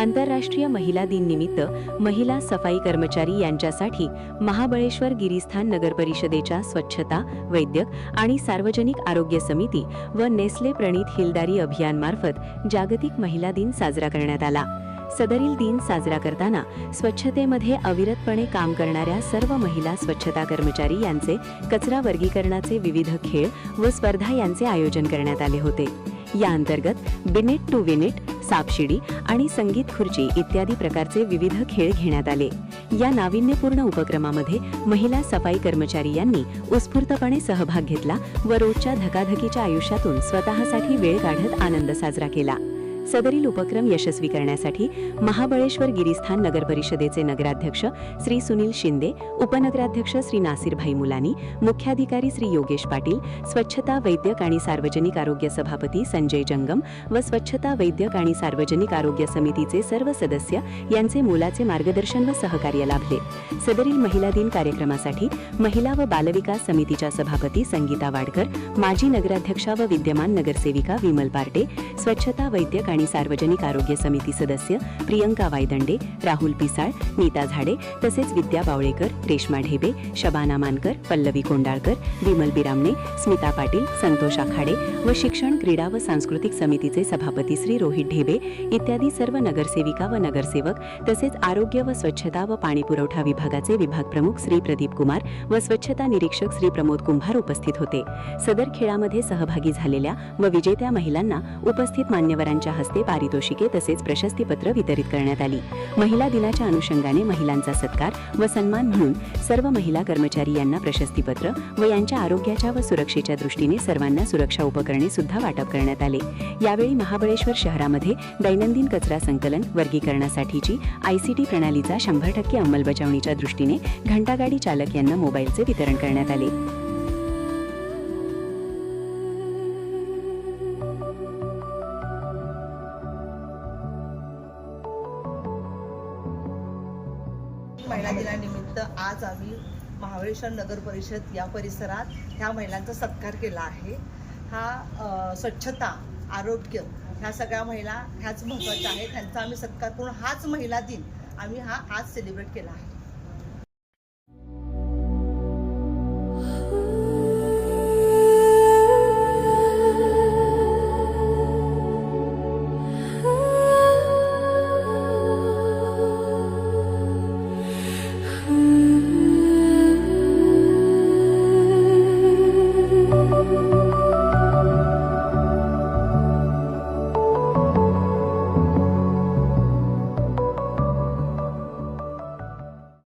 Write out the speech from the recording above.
आंतरराष्ट्रीय महिला दिन निमित्त महिला सफाई कर्मचारी यांच्यासाठी महाबळेश्वर गिरीस्थान नगर परिषदेच्या स्वच्छता, वैद्यक आणि सार्वजनिक आरोग्य समिती व नेस्ले प्रणीत हिलदारी अभियानमार्फत जागतिक महिला दिन साजरा करण्यात आला। सदरील दिन साजरा करताना स्वच्छतेमध्ये अविरतपणे काम करणाऱ्या सर्व महिला स्वच्छता कर्मचारी यांचे कचरा वर्गीकरणाचे विविध खेळ व स्पर्धा यांचे आयोजन करण्यात आले होते। या अंतर्गत बिनेट टू विनेट, सापशिडी आणि संगीत खुर्ची इत्यादी प्रकारचे विविध खेळ घेण्यात आले। या नाविन्यपूर्ण उपक्रमामध्ये महिला सफाई कर्मचारी यांनी उत्स्फूर्तपणे सहभाग घेतला व रोजच्या धकाधकीच्या आयुष्यातून स्वतःसाठी वेळ काढत आनंद साजरा केला। सदरील उपक्रम यशस्वी करण्यासाठी महाबळेश्वर गिरीस्थान नगर परिषदेचे नगराध्यक्ष श्री सुनील शिंदे, उपनगराध्यक्ष श्री नासिरभाई मुलानी, मुख्याधिकारी श्री योगेश पाटील, स्वच्छता, वैद्यक आणि सार्वजनिक आरोग्य सभापती संजय जंगम व स्वच्छता, वैद्यक आणि सार्वजनिक आरोग्य समितीचे सर्व सदस्य यांचे मोलाचे मार्गदर्शन व सहकार्य लाभले। सदरील महिला दिन कार्यक्रमासाठी महिला व बालविकास समितीच्या सभापती संगीता वाडकर, माजी नगराध्यक्षा व विद्यमान नगरसेविका विमल पार्टे, स्वच्छता, वैद्यक आणि सार्वजनिक आरोग्य समिती सदस्य प्रियंका वायदंडे, राहुल पिसाळ, नीता झाडे तसेच विद्या बावळेकर, रेश्मा ढेबे, शबाना मानकर, पल्लवी कोंडाळकर, विमल बिरामणे, स्मिता पाटील, संतोष आखाडे व शिक्षण, क्रीडा व सांस्कृतिक समितीचे सभापती श्री रोहित ढेबे इत्यादी सर्व नगरसेविका व नगरसेवक तसेच आरोग्य व स्वच्छता व पाणी पुरवठा विभागाचे विभाग प्रमुख श्री प्रदीप कुमार व स्वच्छता निरीक्षक श्री प्रमोद कुंभार उपस्थित होते। सदर खेळामध्ये सहभागी झालेल्या व विजेत्या महिलांना उपस्थित मान्यवरांच्या हस्ते पारितोषिके तसेच प्रशस्तीपत्र वितरित करण्यात आली। महिला दिनाच्या अनुषंगाने महिलांचा सत्कार व सन्मान म्हणून सर्व महिला कर्मचारी यांना प्रशस्तीपत्र व यांच्या आरोग्याच्या व सुरक्षेच्या दृष्टीने सर्वांना सुरक्षा उपकरणे सुद्धा वाटप करण्यात आले। यावेळी महाबळेश्वर शहरामध्ये दैनंदिन कचरा संकलन वर्गीकरणासाठीची ICT प्रणालीचा 100% अंमलबजावणीच्या दृष्टीने घंटागाडी चालक यांना मोबाईलचे वितरण करण्यात आले। महिला दिनानिमित्त आज आम्ही महाबळेश्वर नगर परिषद या परिसरात ह्या महिलांचा सत्कार केला आहे। हा स्वच्छता, आरोग्य ह्या सगळ्या महिला ह्याच महत्त्वाच्या आहेत। त्यांचा आम्ही सत्कार करून हाच महिला दिन आम्ही आज सेलिब्रेट केला आहे।